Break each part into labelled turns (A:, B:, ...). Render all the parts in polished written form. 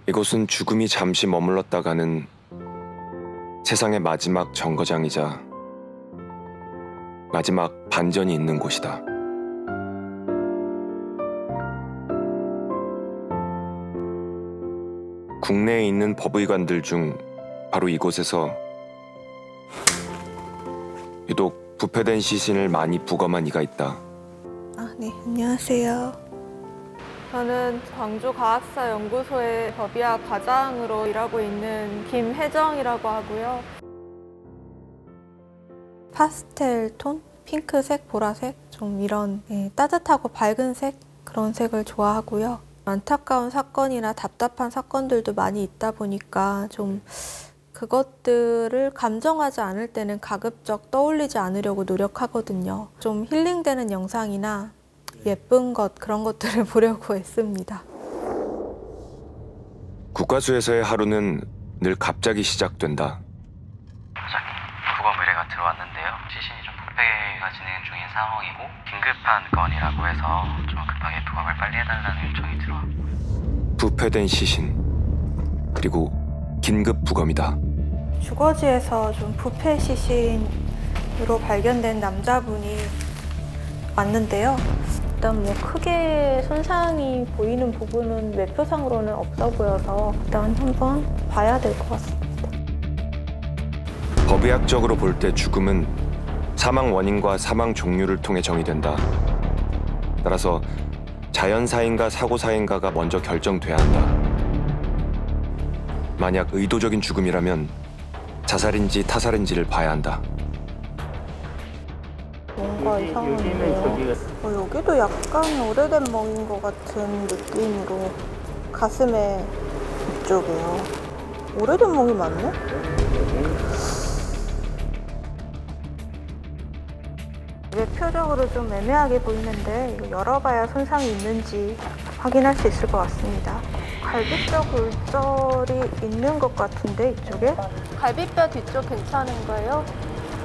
A: 이곳은 죽음이 잠시 머물렀다 가는 세상의 마지막 정거장이자 마지막 반전이 있는 곳이다. 국내에 있는 법의관들 중 바로 이곳에서 유독 부패된 시신을 많이 부검한 이가 있다.
B: 네, 안녕하세요. 저는 광주과학사연구소의 법의학 과장으로 일하고 있는 김혜정이라고 하고요. 파스텔 톤, 핑크색, 보라색, 좀 이런 따뜻하고 밝은 색, 그런 색을 좋아하고요. 안타까운 사건이나 답답한 사건들도 많이 있다 보니까 좀 그것들을 감정하지 않을 때는 가급적 떠올리지 않으려고 노력하거든요. 좀 힐링되는 영상이나 예쁜 것, 그런 것들을 보려고 했습니다.
A: 국과수에서의 하루는 늘 갑자기 시작된다.
C: 과장님, 부검 의뢰가 들어왔는데요. 시신이 좀 부패가 진행 중인 상황이고 긴급한 건이라고 해서 좀 급하게 부검을 빨리 해달라는 요청이 들어왔고요.
A: 부패된 시신, 그리고 긴급 부검이다.
B: 주거지에서 좀 부패 시신으로 발견된 남자분이 왔는데요. 일단 뭐 크게 손상이 보이는 부분은 외표상으로는 없어 보여서 일단 한번 봐야 될 것 같습니다.
A: 법의학적으로 볼 때 죽음은 사망 원인과 사망 종류를 통해 정의된다. 따라서 자연사인가 사고사인가가 먼저 결정돼야 한다. 만약 의도적인 죽음이라면 자살인지 타살인지를 봐야 한다.
B: 뭔가 이상한데요. 여기도 약간 오래된 멍인 것 같은 느낌으로 가슴에 이쪽이요. 오래된 멍이 맞네? 외표적으로 좀 애매하게 보이는데 이거 열어봐야 손상이 있는지 확인할 수 있을 것 같습니다. 갈비뼈 골절이 있는 것 같은데 이쪽에? 갈비뼈 뒤쪽 괜찮은가요?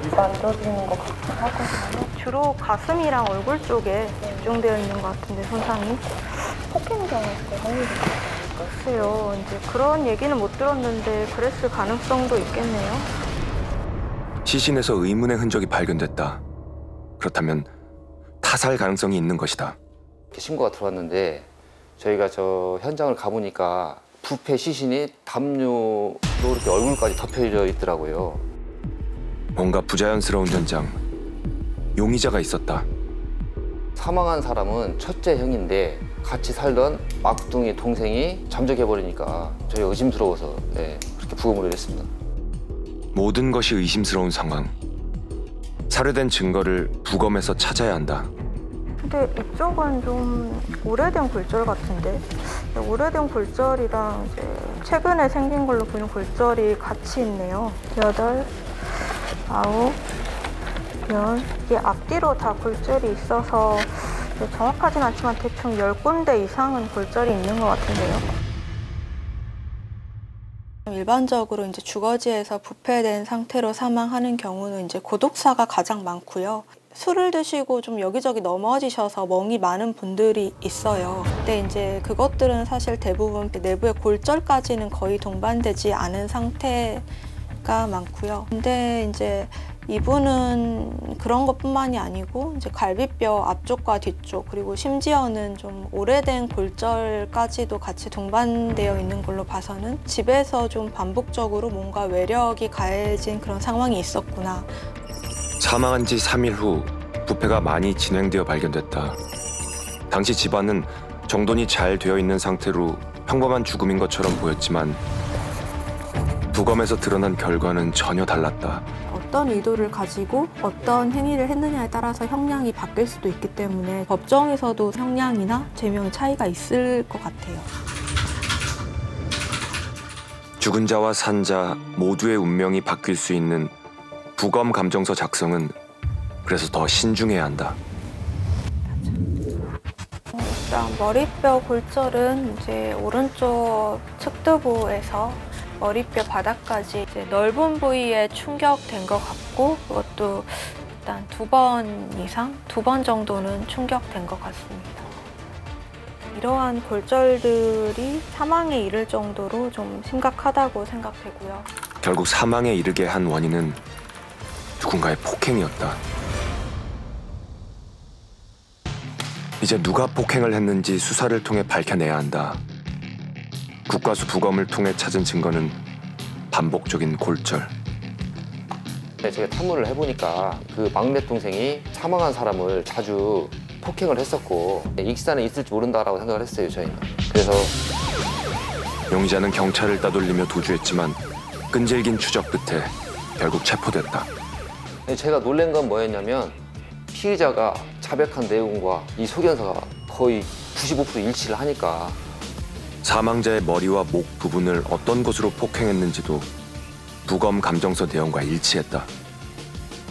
B: 일반적인 것 같긴 하거든요. 주로 가슴이랑 얼굴 쪽에 집중되어 있는 것 같은데 손상이. 폭행장애가 글쎄요, 이제 그런 얘기는 못 들었는데 그랬을 가능성도 있겠네요.
A: 시신에서 의문의 흔적이 발견됐다. 그렇다면 타살 가능성이 있는 것이다.
D: 신고가 들어왔는데 저희가 저 현장을 가보니까 부패 시신이 담요로 이렇게 얼굴까지 덮여져 있더라고요.
A: 뭔가 부자연스러운 현장. 용의자가 있었다.
D: 사망한 사람은 첫째 형인데 같이 살던 막둥이 동생이 잠적해버리니까 저희가 의심스러워서 그렇게 부검을 했습니다.
A: 모든 것이 의심스러운 상황. 살해된 증거를 부검에서 찾아야 한다.
B: 근데 이쪽은 좀 오래된 골절 같은데? 오래된 골절이랑 이제 최근에 생긴 걸로 보이는 골절이 같이 있네요. 8, 9, 10. 이게 앞뒤로 다 골절이 있어서 정확하진 않지만 대충 10군데 이상은 골절이 있는 것 같은데요. 일반적으로 이제 주거지에서 부패된 상태로 사망하는 경우는 이제 고독사가 가장 많고요. 술을 드시고 좀 여기저기 넘어지셔서 멍이 많은 분들이 있어요. 근데 이제 그것들은 사실 대부분 내부의 골절까지는 거의 동반되지 않은 상태가 많고요. 근데 이제 이분은 그런 것뿐만이 아니고 이제 갈비뼈 앞쪽과 뒤쪽 그리고 심지어는 좀 오래된 골절까지도 같이 동반되어 있는 걸로 봐서는 집에서 좀 반복적으로 뭔가 외력이 가해진 그런 상황이 있었구나.
A: 사망한 지 3일 후 부패가 많이 진행되어 발견됐다. 당시 집안은 정돈이 잘 되어 있는 상태로 평범한 죽음인 것처럼 보였지만 부검에서 드러난 결과는 전혀 달랐다.
B: 어떤 의도를 가지고 어떤 행위를 했느냐에 따라서 형량이 바뀔 수도 있기 때문에 법정에서도 형량이나 제명의 차이가 있을 것 같아요.
A: 죽은 자와 산 자 모두의 운명이 바뀔 수 있는 부검 감정서 작성은 그래서 더 신중해야 한다.
B: 일단 머리뼈 골절은 이제 오른쪽 측두부에서 머리뼈 바닥까지 이제 넓은 부위에 충격된 것 같고 그것도 일단 2번 이상, 2번 정도는 충격된 것 같습니다. 이러한 골절들이 사망에 이를 정도로 좀 심각하다고 생각되고요.
A: 결국 사망에 이르게 한 원인은 누군가의 폭행이었다. 이제 누가 폭행을 했는지 수사를 통해 밝혀내야 한다. 국과수 부검을 통해 찾은 증거는 반복적인 골절.
D: 네, 제가 탐문을 해보니까 그 막내 동생이 사망한 사람을 자주 폭행을 했었고 익산에 있을지 모른다라고 생각을 했어요, 저희는. 그래서
A: 용의자는 경찰을 따돌리며 도주했지만 끈질긴 추적 끝에 결국 체포됐다.
D: 제가 놀란 건 뭐였냐면 피의자가 자백한 내용과 이 소견서가 거의 95% 일치를 하니까
A: 사망자의 머리와 목 부분을 어떤 곳으로 폭행했는지도 부검 감정서 내용과 일치했다.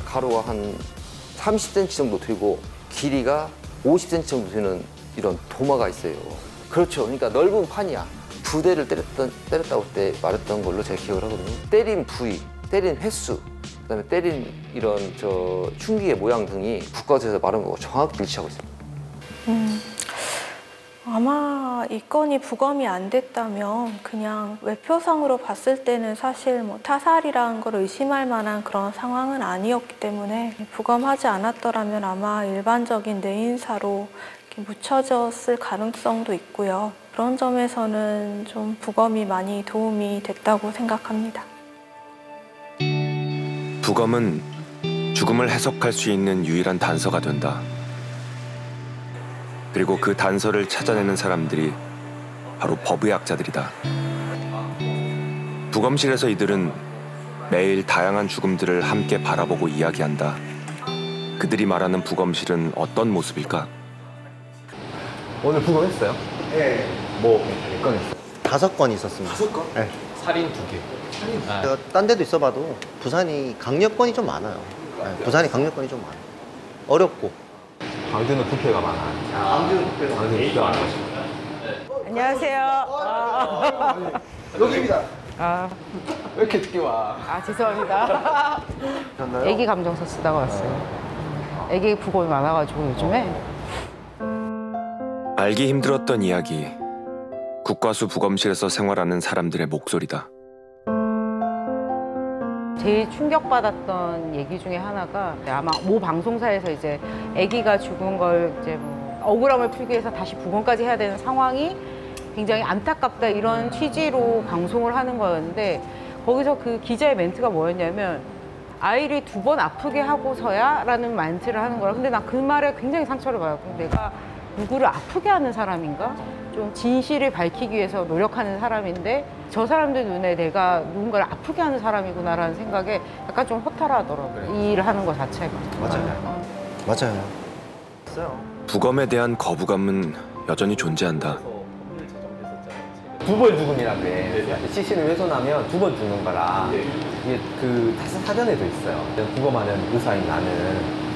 D: 가로가 한 30cm 정도 되고 길이가 50cm 정도 되는 이런 도마가 있어요. 그렇죠. 그러니까 넓은 판이야. 2대를 때렸다고 그때 말했던 걸로 제가 기억을 하거든요. 때린 부위, 때린 횟수, 그다음에 때린 이런 흉기의 모양 등이 국과수에서 말한 거고 정확히 일치하고 있습니다.
B: 아마 이 건이 부검이 안 됐다면 그냥 외표상으로 봤을 때는 사실 뭐 타살이라는 걸 의심할 만한 그런 상황은 아니었기 때문에 부검하지 않았더라면 아마 일반적인 뇌인사로 이렇게 묻혀졌을 가능성도 있고요. 그런 점에서는 좀 부검이 많이 도움이 됐다고 생각합니다.
A: 부검은 죽음을 해석할 수 있는 유일한 단서가 된다. 그리고 그 단서를 찾아내는 사람들이 바로 법의학자들이다. 부검실에서 이들은 매일 다양한 죽음들을 함께 바라보고 이야기한다. 그들이 말하는 부검실은 어떤 모습일까?
E: 오늘 부검했어요?
F: 네.
E: 뭐 몇 건 했어요?
F: 5건 있었습니다.
E: 5건?
F: 네.
E: 살인 2개.
F: 제가 딴 데도 있어봐도 부산이 강력건이 좀 많아요. 네, 부산이 강력건이 좀 많아요. 어렵고.
E: 광주는 부패가 많아.
F: 광주는 부패가
E: 부패가 많아.
G: 안녕하세요.
F: 여기입니다.
E: 왜 이렇게 늦게 와?
G: 죄송합니다. 애기 감정서 쓰다가 왔어요. 애기 부검이 많아가지고 요즘에.
A: 알기 힘들었던 이야기. 국과수 부검실에서 생활하는 사람들의 목소리다.
G: 제일 충격받았던 얘기 중에 하나가 아마 모 방송사에서 이제 아기가 죽은 걸 이제 뭐 억울함을 풀기 위해서 다시 부검까지 해야 되는 상황이 굉장히 안타깝다 이런 취지로 방송을 하는 거였는데 거기서 그 기자의 멘트가 뭐였냐면 아이를 2번 아프게 하고서야 라는 멘트를 하는 거라. 근데 난 그 말에 굉장히 상처를 받았고 내가 누구를 아프게 하는 사람인가? 좀 진실을 밝히기 위해서 노력하는 사람인데 저 사람들 눈에 내가 누군가를 아프게 하는 사람이구나라는 생각에 약간 좀 허탈하더라고요. 이 일을 하는 것 자체가.
F: 맞아요. 맞아요.
A: 부검에 대한 거부감은 여전히 존재한다.
E: 2번 죽음이라 그래. 시신을 훼손하면 2번 죽는 거라. 이게 그 사전에도 있어요. 부검하는 의사인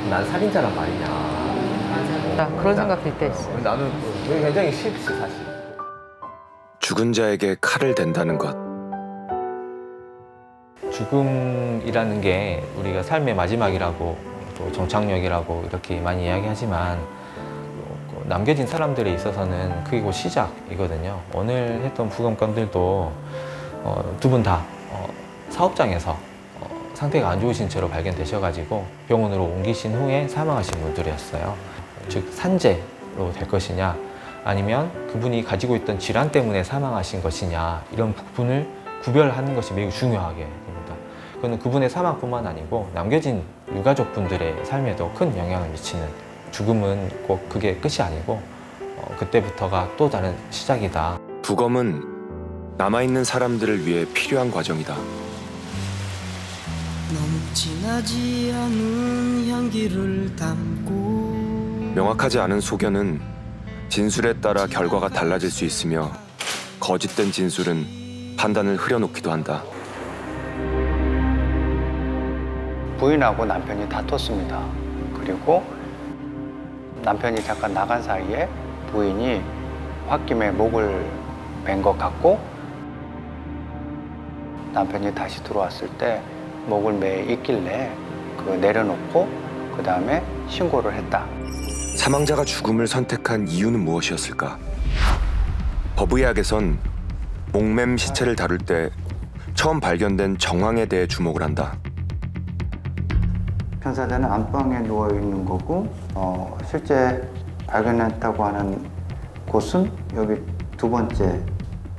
E: 난 살인자란 말이냐.
G: 그런 생각 들 때 있어요.
E: 나는 굉장히 싫지 사실.
A: 죽은 자에게 칼을 댄다는 것.
H: 죽음이라는 게 우리가 삶의 마지막이라고 또 정착역이라고 이렇게 많이 이야기하지만 남겨진 사람들에 있어서는 그게 곧 시작이거든요. 오늘 했던 부검 건들도 2분 다 사업장에서 상태가 안 좋으신 채로 발견되셔가지고 병원으로 옮기신 후에 사망하신 분들이었어요. 즉 산재로 될 것이냐 아니면 그분이 가지고 있던 질환 때문에 사망하신 것이냐 이런 부분을 구별하는 것이 매우 중요하게 됩니다. 그건 그분의 사망뿐만 아니고 남겨진 유가족분들의 삶에도 큰 영향을 미치는 죽음은 꼭 그게 끝이 아니고 그때부터가 또 다른 시작이다.
A: 부검은 남아있는 사람들을 위해 필요한 과정이다.
I: 너무 진하지 않은 향기를 담고
A: 명확하지 않은 소견은 진술에 따라 결과가 달라질 수 있으며 거짓된 진술은 판단을 흐려놓기도 한다.
J: 부인하고 남편이 다퉜습니다. 그리고 남편이 잠깐 나간 사이에 부인이 홧김에 목을 벤 것 같고 남편이 다시 들어왔을 때 목을 매 있길래 그거 내려놓고 그 다음에 신고를 했다.
A: 사망자가 죽음을 선택한 이유는 무엇이었을까? 법의학에선 목맴 시체를 다룰 때 처음 발견된 정황에 대해 주목을 한다.
J: 편사자는 안방에 누워 있는 거고 실제 발견했다고 하는 곳은 여기 두 번째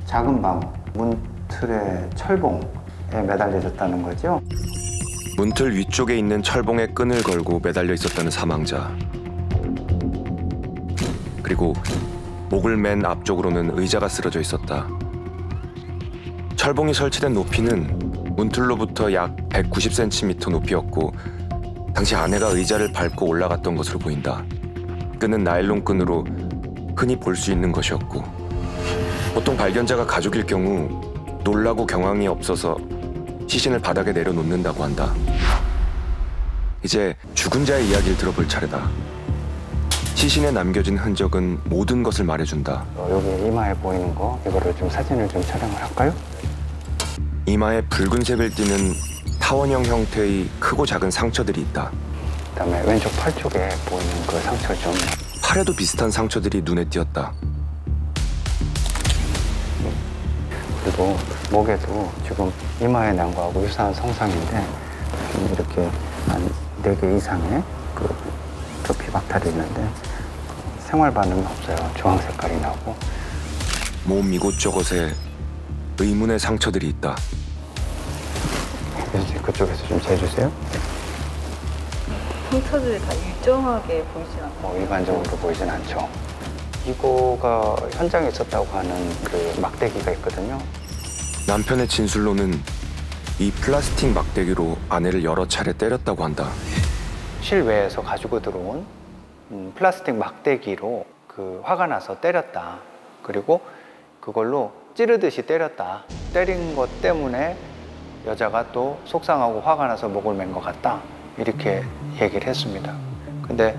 J: 작은 방 문틀의 철봉에 매달려 있었다는 거죠.
A: 문틀 위쪽에 있는 철봉에 끈을 걸고 매달려 있었다는 사망자. 그리고 목을 맨 앞쪽으로는 의자가 쓰러져 있었다. 철봉이 설치된 높이는 문틀로부터 약 190cm 높이였고 당시 아내가 의자를 밟고 올라갔던 것으로 보인다. 끈은 나일론 끈으로 흔히 볼 수 있는 것이었고 보통 발견자가 가족일 경우 놀라고 경황이 없어서 시신을 바닥에 내려놓는다고 한다. 이제 죽은 자의 이야기를 들어볼 차례다. 시신에 남겨진 흔적은 모든 것을 말해준다.
J: 여기 이마에 보이는 거 이거를 좀 사진을 좀 촬영을 할까요?
A: 이마에 붉은색을 띠는 타원형 형태의 크고 작은 상처들이 있다.
J: 그다음에 왼쪽 팔 쪽에 보이는 그 상처 좀.
A: 팔에도 비슷한 상처들이 눈에 띄었다.
J: 그리고 목에도 지금 이마에 난 거하고 유사한 성상인데 이렇게 한 4개 이상의 그 표피 박탈이 있는데 생활 반응은 없어요. 주황 색깔이 나고.
A: 몸 이곳저곳에 의문의 상처들이 있다.
J: 그쪽에서 좀 재주세요.
K: 상처들이 다 일정하게 보이진 않고
J: 일반적으로 보이진 않죠. 이거가 현장에 있었다고 하는 그 막대기가 있거든요.
A: 남편의 진술로는 이 플라스틱 막대기로 아내를 여러 차례 때렸다고 한다.
J: 실외에서 가지고 들어온 플라스틱 막대기로 그 화가 나서 때렸다. 그리고 그걸로 찌르듯이 때렸다. 때린 것 때문에 여자가 또 속상하고 화가 나서 목을 맨 것 같다. 이렇게 얘기를 했습니다. 근데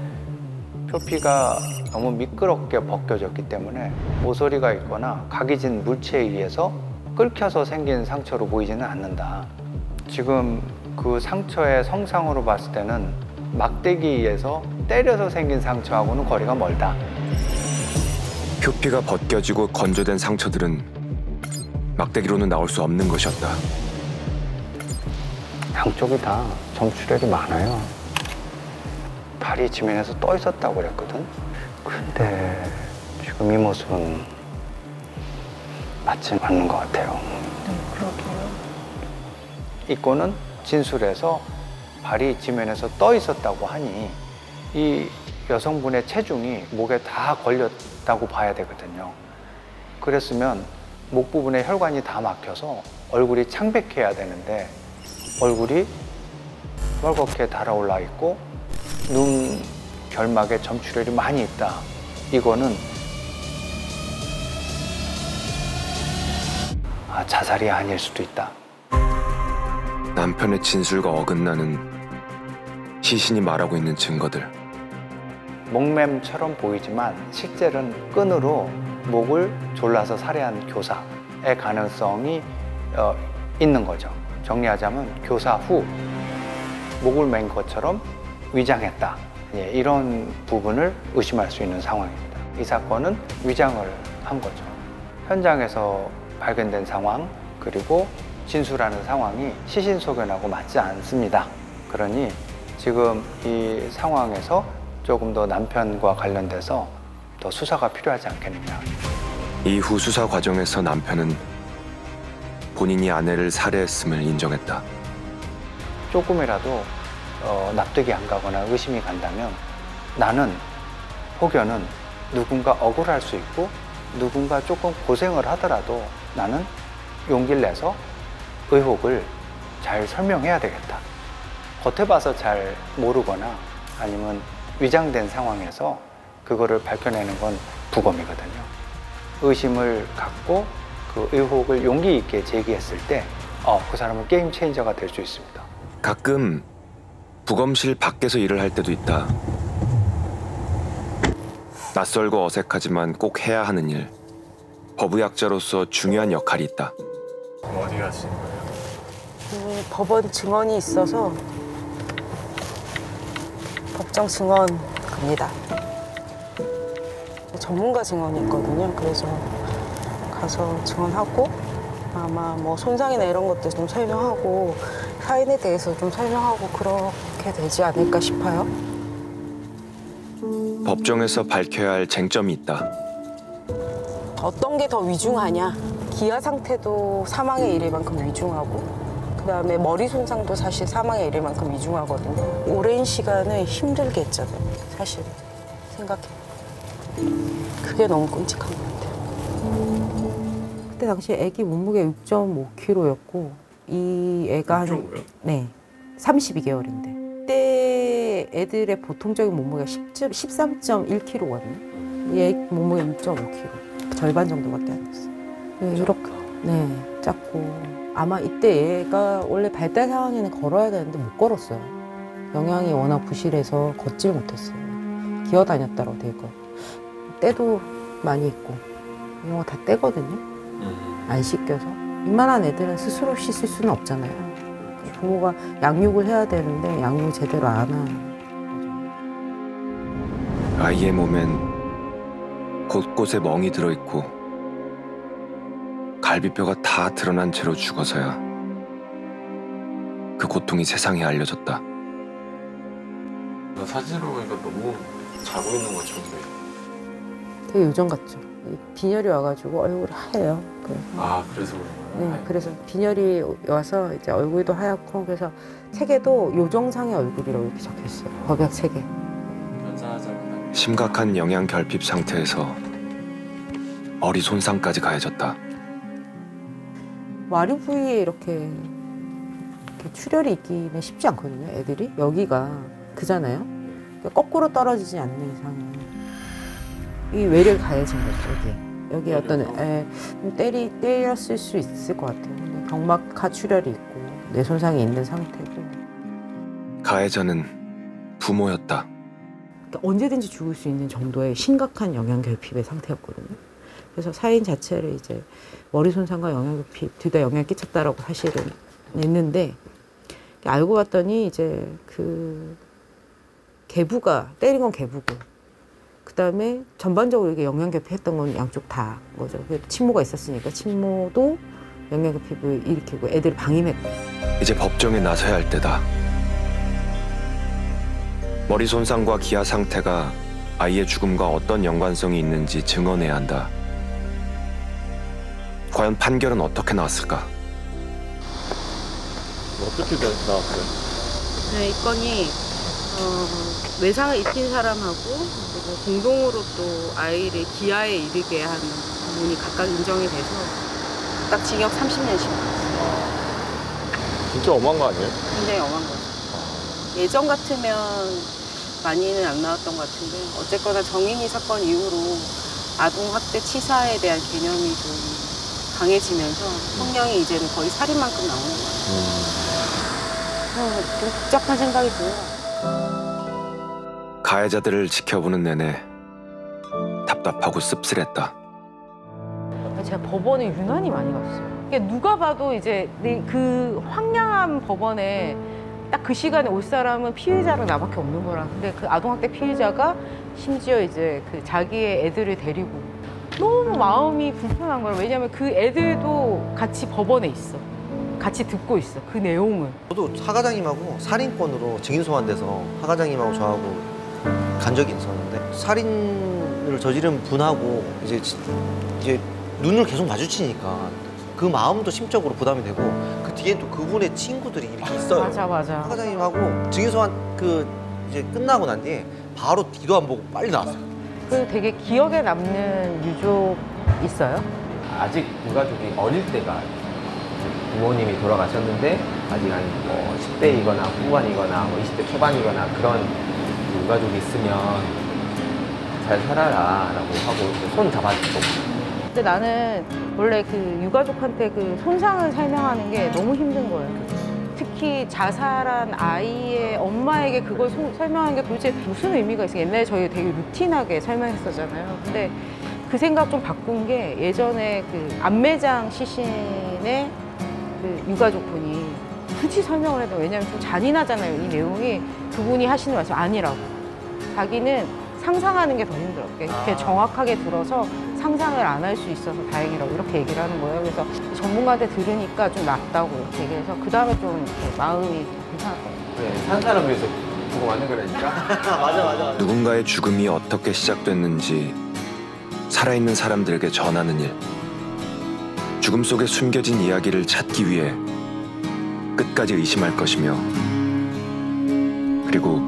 J: 표피가 너무 미끄럽게 벗겨졌기 때문에 모서리가 있거나 각이진 물체에 의해서 끓여서 생긴 상처로 보이지는 않는다. 지금 그 상처의 성상으로 봤을 때는 막대기에서 때려서 생긴 상처하고는 거리가 멀다.
A: 표피가 벗겨지고 건조된 상처들은 막대기로는 나올 수 없는 것이었다.
J: 양쪽이 다 점출혈이 많아요. 발이 지면에서 떠 있었다고 그랬거든. 근데 지금 이 모습은 맞지 않는 것 같아요.
K: 그러게요.
J: 이거는 진술에서 발이 지면에서 떠 있었다고 하니 이 여성분의 체중이 목에 다 걸렸다고 봐야 되거든요. 그랬으면 목 부분에 혈관이 다 막혀서 얼굴이 창백해야 되는데 얼굴이 뻘겋게 달아올라 있고 눈 결막에 점출혈이 많이 있다. 이거는 자살이 아닐 수도 있다.
A: 남편의 진술과 어긋나는 시신이 말하고 있는 증거들.
J: 목맴처럼 보이지만 실제로는 끈으로 목을 졸라서 살해한 교사의 가능성이 있는 거죠. 정리하자면 교사 후 목을 맨 것처럼 위장했다. 이런 부분을 의심할 수 있는 상황입니다. 이 사건은 위장을 한 거죠. 현장에서 발견된 상황 그리고 진술하는 상황이 시신 소견하고 맞지 않습니다. 그러니 지금 이 상황에서 조금 더 남편과 관련돼서 더 수사가 필요하지 않겠느냐.
A: 이후 수사 과정에서 남편은 본인이 아내를 살해했음을 인정했다.
J: 조금이라도 납득이 안 가거나 의심이 간다면 나는 혹여는 누군가 억울할 수 있고 누군가 조금 고생을 하더라도 나는 용기를 내서 의혹을 잘 설명해야 되겠다. 겉에 봐서 잘 모르거나 아니면 위장된 상황에서 그거를 밝혀내는 건 부검이거든요. 의심을 갖고 그 의혹을 용기 있게 제기했을 때 그 사람은 게임 체인저가 될 수 있습니다.
A: 가끔 부검실 밖에서 일을 할 때도 있다. 낯설고 어색하지만 꼭 해야 하는 일. 법의학자로서 중요한 역할이 있다.
L: 어디 가시는 거예요?
M: 법원 증언이 있어서 법정 증언 갑니다. 전문가 증언이 있거든요. 그래서 가서 증언하고 아마 뭐 손상이나 이런 것들 좀 설명하고 사인에 대해서 좀 설명하고 그렇게 되지 않을까 싶어요.
A: 법정에서 밝혀야 할 쟁점이 있다.
M: 어떤 게 더 위중하냐? 기아 상태도 사망에 이를 만큼 위중하고 그다음에 머리 손상도 사실 사망에 이를 만큼 위중하거든요. 오랜 시간을 힘들게 했잖아요. 사실 생각해. 그게 너무 끔찍한 것 같아요.
G: 그때 당시 아기 몸무게 6.5kg였고 이 애가 네, 32개월인데 그때 애들의 보통적인 몸무게가 13.1kg거든요. 얘 몸무게 6.5kg. 절반 정도밖에 안 됐어요. 네, 이렇게 작고 아마 이때 얘가 원래 발달 상황에는 걸어야 되는데 못 걸었어요. 영양이 워낙 부실해서 걷질 못했어요. 기어다녔다고 돼 있고 때도 많이 있고 이런 거 다 떼거든요. 안 씻겨서 이만한 애들은 스스로 씻을 수는 없잖아요. 부모가 양육을 해야 되는데 양육을 제대로 안 하는
A: 아이의 몸엔 곳곳에 멍이 들어있고 갈비뼈가 다 드러난 채로 죽어서야 그 고통이 세상에 알려졌다.
L: 사진으로 보니까 너무 자고 있는 것처럼 보여.
G: 되게 요정 같죠. 빈혈이 와가지고 얼굴이 하얘요.
L: 아, 그래서 그런 거예요?
G: 네, 그래서 빈혈이 와서 이제 얼굴도 하얗고 그래서 책에도 요정상의 얼굴이라고 이렇게 적혀있어요. 법약 책에.
A: 심각한 영양 결핍 상태에서 머리 손상까지 가해졌다.
G: 와류 부위에 이렇게 출혈이 있기는 쉽지 않거든요. 애들이 여기가 그잖아요. 그러니까 거꾸로 떨어지지 않는 이상은 이 외력이 가해진 거죠. 여기 어떤 때렸을 수 있을 것 같아요. 근데 경막하 출혈이 있고 뇌 손상이 있는 상태고.
A: 가해자는 부모였다.
G: 그러니까 언제든지 죽을 수 있는 정도의 심각한 영양 결핍의 상태였거든요. 그래서 사인 자체를 이제 머리 손상과 영양 결핍 둘 다 영향을 끼쳤다라고 사실은 냈는데 알고 봤더니 이제 그 계부가 때린 건 계부고 그다음에 전반적으로 이게 영양 결핍했던 건 양쪽 다 거죠. 친모가 있었으니까 친모도 영양 결핍을 일으키고 애들을 방임했고.
A: 이제 법정에 나서야 할 때다. 머리 손상과 기아 상태가 아이의 죽음과 어떤 연관성이 있는지 증언해야 한다. 과연 판결은 어떻게 나왔을까?
L: 어떻게 나왔어요?
M: 네, 이 건이 외상을 입힌 사람하고 그리고 공동으로 또 아이를 기아에 이르게 한 부분이 각각 인정이 돼서 각각 징역 30년씩 나왔어요.
L: 진짜 엄한 거 아니에요?
M: 굉장히 엄한 거죠. 예전 같으면 많이는 안 나왔던 것 같은데 어쨌거나 정인이 사건 이후로 아동학대 치사에 대한 개념이 좀 강해지면서 형량이 이제는 거의 살인만큼 나오는 것 같아요. 좀 복잡한 생각이 들어요.
A: 가해자들을 지켜보는 내내 답답하고 씁쓸했다.
G: 제가 법원에 유난히 많이 갔어요. 그러니까 누가 봐도 이제 그 황량한 법원에 딱 그 시간에 올 사람은 피해자랑 나밖에 없는 거라. 근데 그 아동학대 피해자가 심지어 이제 그 자기의 애들을 데리고 너무 마음이 불편한 거예요. 왜냐하면 그 애들도 같이 법원에 있어. 같이 듣고 있어. 그 내용을.
F: 저도 하 과장님하고 살인건으로 증인 소환돼서 하 과장님하고 저하고 간 적이 있었는데 살인을 저지른 분하고 이제 눈을 계속 마주치니까 그 마음도 심적으로 부담이 되고 그 뒤에 또 그분의 친구들이 이렇게 있어요.
G: 맞아.
F: 하 과장님하고 증인 소환 이제 끝나고 난 뒤에 바로 뒤도 안 보고 빨리 나왔어요.
G: 그 되게 기억에 남는 유족 있어요?
E: 아직 유가족이 어릴 때가 부모님이 돌아가셨는데 아직 한 10대이거나 후반이거나 20대 초반이거나 그런 유가족이 있으면 잘 살아라 라고 하고 손 잡아주고.
G: 근데 나는 원래 그 유가족한테 그 손상을 설명하는 게 너무 힘든 거예요. 특히 자살한 아이의 엄마에게 그걸 설명하는 게 도대체 무슨 의미가 있어요? 옛날에 저희 되게 루틴하게 설명했었잖아요. 근데 그 생각 좀 바꾼 게 예전에 그 안매장 시신의 그 유가족분이 굳이 설명을 해도 왜냐면 좀 잔인하잖아요. 이 내용이 그분이 하시는 말씀 아니라고. 자기는 상상하는 게 더 힘들어. 이렇게 정확하게 들어서 상상을 안 할 수 있어서 다행이라고 이렇게 얘기를 하는 거예요. 그래서 전문가한테 들으니까 좀 낫다고 이렇게 얘기해서 그 다음에 좀 이렇게 마음이 괜찮았거든요.
E: 그래, 산 사람 위해서 죽어가는 거라니까.
F: 맞아.
A: 누군가의 죽음이 어떻게 시작됐는지 살아있는 사람들에게 전하는 일. 죽음 속에 숨겨진 이야기를 찾기 위해 끝까지 의심할 것이며 그리고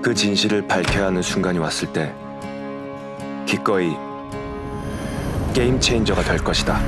A: 그 진실을 밝혀야 하는 순간이 왔을 때 기꺼이 게임 체인저가 될 것이다.